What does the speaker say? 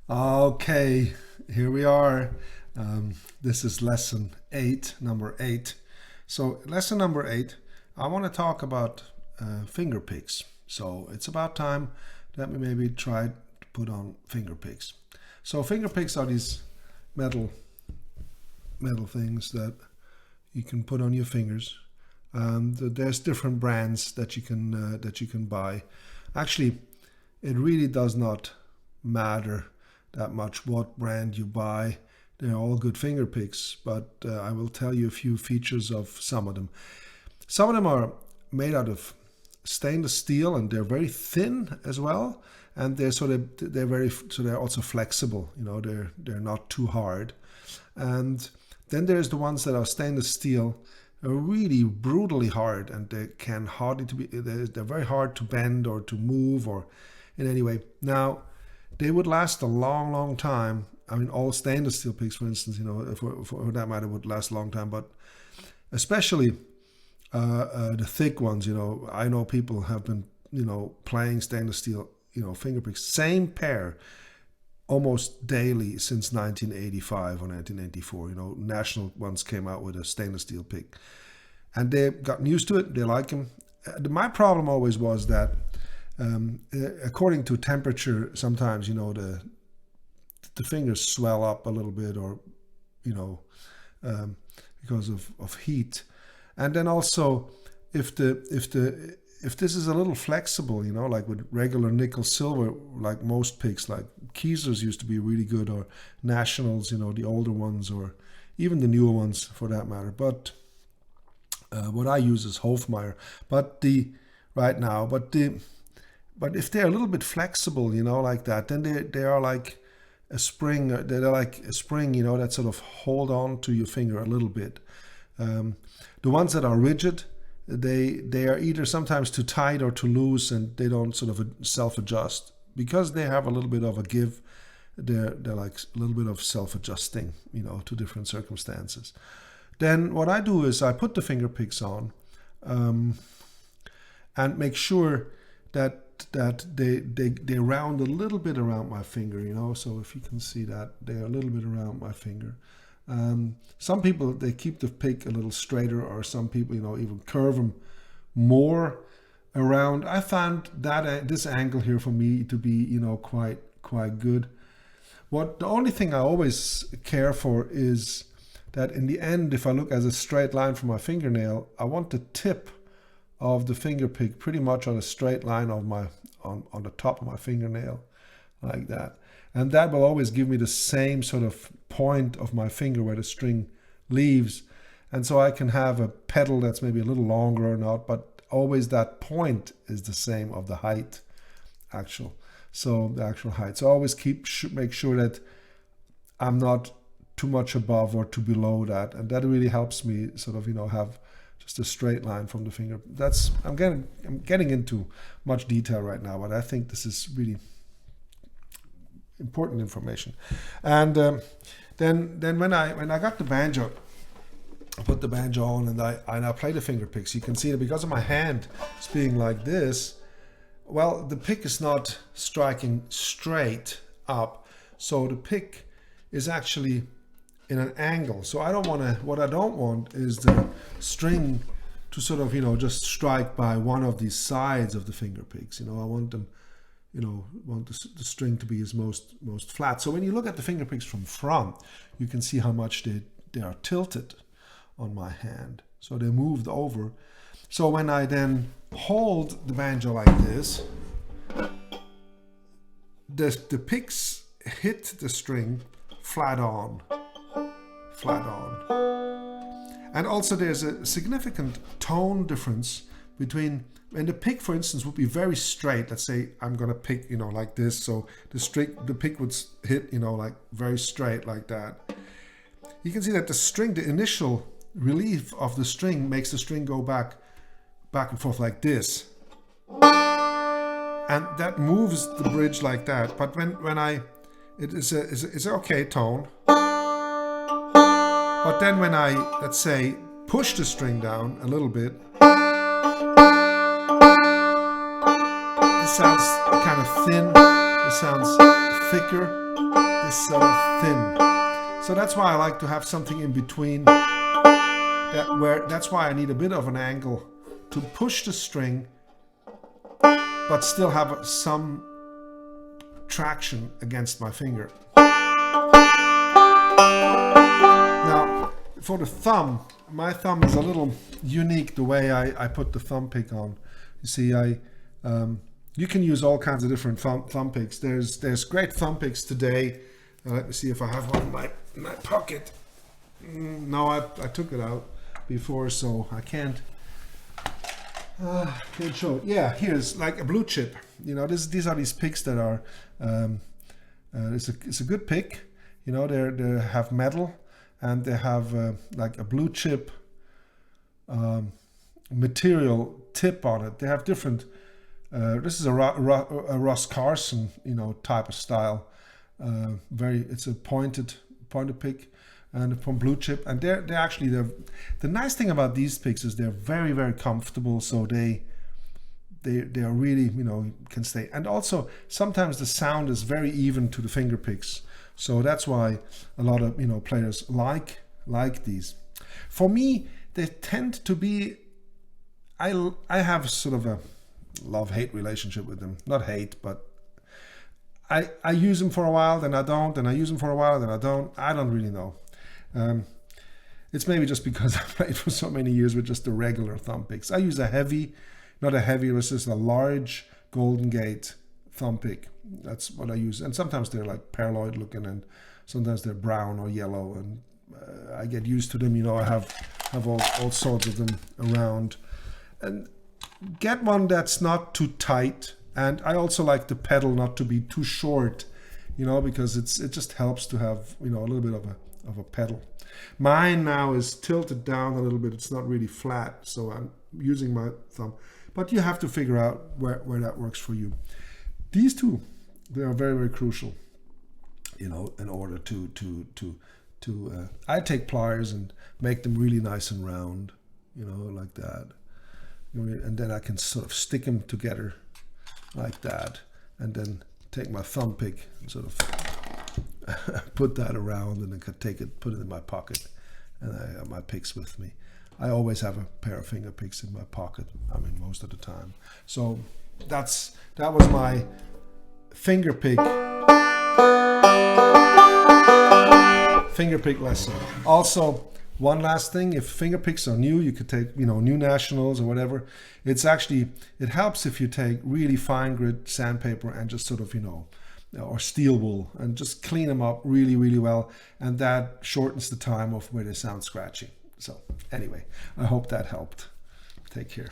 Okay, here we are. This is lesson 8, number 8. So, lesson number 8, I want to talk about finger picks. So, it's about time that we maybe try to put on finger picks. So, finger picks are these metal things that you can put on your fingers. There's different brands that you can buy. Actually, it really does not matter that much what brand you buy. They're all good finger picks, but I will tell you a few features of some of them. Some of them are made out of stainless steel and they're very thin as well, and they're also flexible. You know, they're not too hard. And then there's the ones that are stainless steel. They're really brutally hard, and they can hardly to be. They're very hard to bend or to move or in any way. Now, they would last a long, long time. I mean, all stainless steel picks, for instance, you know, for that matter, would last a long time. But especially the thick ones, you know, I know people have been, you know, playing stainless steel, you know, finger picks, same pair, almost daily since 1985 or 1984. You know, National ones came out with a stainless steel pick, and they've gotten used to it. They like them. My problem always was that according to temperature, sometimes, you know, the fingers swell up a little bit, or you know, because of heat. And then also, if this is a little flexible, you know, like with regular nickel silver, like most picks, like Keezers used to be really good, or Nationals, you know, the older ones, or even the newer ones for that matter. But what I use is Hofmeier. But if they're a little bit flexible, you know, like that, then they are like a spring. They're like a spring, you know, that sort of hold on to your finger a little bit. The ones that are rigid, they are either sometimes too tight or too loose, and they don't sort of self-adjust because they have a little bit of a give. They're like a little bit of self-adjusting, you know, to different circumstances. Then what I do is I put the finger picks on and make sure that they round a little bit around my finger, you know. So if you can see that, they're a little bit around my finger. Some people, they keep the pick a little straighter, or some people, you know, even curve them more around. I found that this angle here for me to be, you know, quite good. The only thing I always care for is that in the end, if I look as a straight line from my fingernail, I want the tip of the finger pick pretty much on a straight line of on the top of my fingernail, like that. And that will always give me the same sort of point of my finger where the string leaves. And so I can have a pedal that's maybe a little longer or not, but always that point is the same of the height, the actual height. So I always make sure that I'm not too much above or too below that. And that really helps me sort of, you know, have just a straight line from the finger. I'm getting into much detail right now, but I think this is really important information. And then when I got the banjo, I put the banjo on and I play the finger picks. You can see that because of my hand being like this, well, the pick is not striking straight up, so the pick is actually in an angle. So what I don't want is the string to sort of, you know, just strike by one of these sides of the finger picks. You know, I want them, you know, want the string to be as most flat. So when you look at the finger picks from front, you can see how much they are tilted on my hand. So they moved over. So when I then hold the banjo like this, the picks hit the string flat on. And also there's a significant tone difference between, and the pick, for instance, would be very straight. Let's say I'm gonna pick, you know, like this. So the pick would hit, you know, like very straight like that. You can see that the initial relief of the string makes the string go back and forth like this. And that moves the bridge like that. But it's an okay tone. But then when I, let's say, push the string down a little bit, it sounds kind of thin, it sounds thicker. this sort of thin. So that's why I like to have something in between. That's why I need a bit of an angle to push the string, but still have some traction against my finger. Now, for the thumb, my thumb is a little unique the way I put the thumb pick on. You see, you can use all kinds of different thumb picks. There's great thumb picks today. Let me see if I have one in my pocket. No, I took it out before, so I can't show it. Yeah, here's like a blue chip. You know, these are these picks that are it's a good pick. You know, they have metal and they have like a blue chip material tip on it. They have different. This is a Russ Carson, you know, type of style. It's a pointed pick. And from blue chip, and they're actually the nice thing about these picks is they're very, very comfortable. So they are really, you know, can stay. And also sometimes the sound is very even to the finger picks. So that's why a lot of, you know, players like these. For me, they tend to be. I have sort of a love-hate relationship with them. Not hate, but I use them for a while, then I don't, and I use them for a while, then I don't. I don't really know. It's maybe just because I played for so many years with just the regular thumb picks. I use it's just a large Golden Gate thumb pick. That's what I use. And sometimes they're like paraloid looking, and sometimes they're brown or yellow. And I get used to them. You know, I have all sorts of them around. And get one that's not too tight. And I also like the pedal not to be too short, you know, because it just helps to have, you know, a little bit of a pedal. Mine now is tilted down a little bit. It's not really flat, so I'm using my thumb. But you have to figure out where that works for you. These two, they are very, very crucial, you know, in order to I take pliers and make them really nice and round, you know, like that. And then I can sort of stick them together like that, and then take my thumb pick and sort of put that around, and then could put it in my pocket, and I have my picks with me. I always have a pair of finger picks in my pocket. I mean, most of the time. So that was my finger pick lesson. Also, one last thing: if finger picks are new, you could take, you know, new nationals or whatever. It helps if you take really fine grit sandpaper and just sort of, you know, or steel wool, and just clean them up really, really well, and that shortens the time of where they sound scratchy. So anyway, I hope that helped. Take care.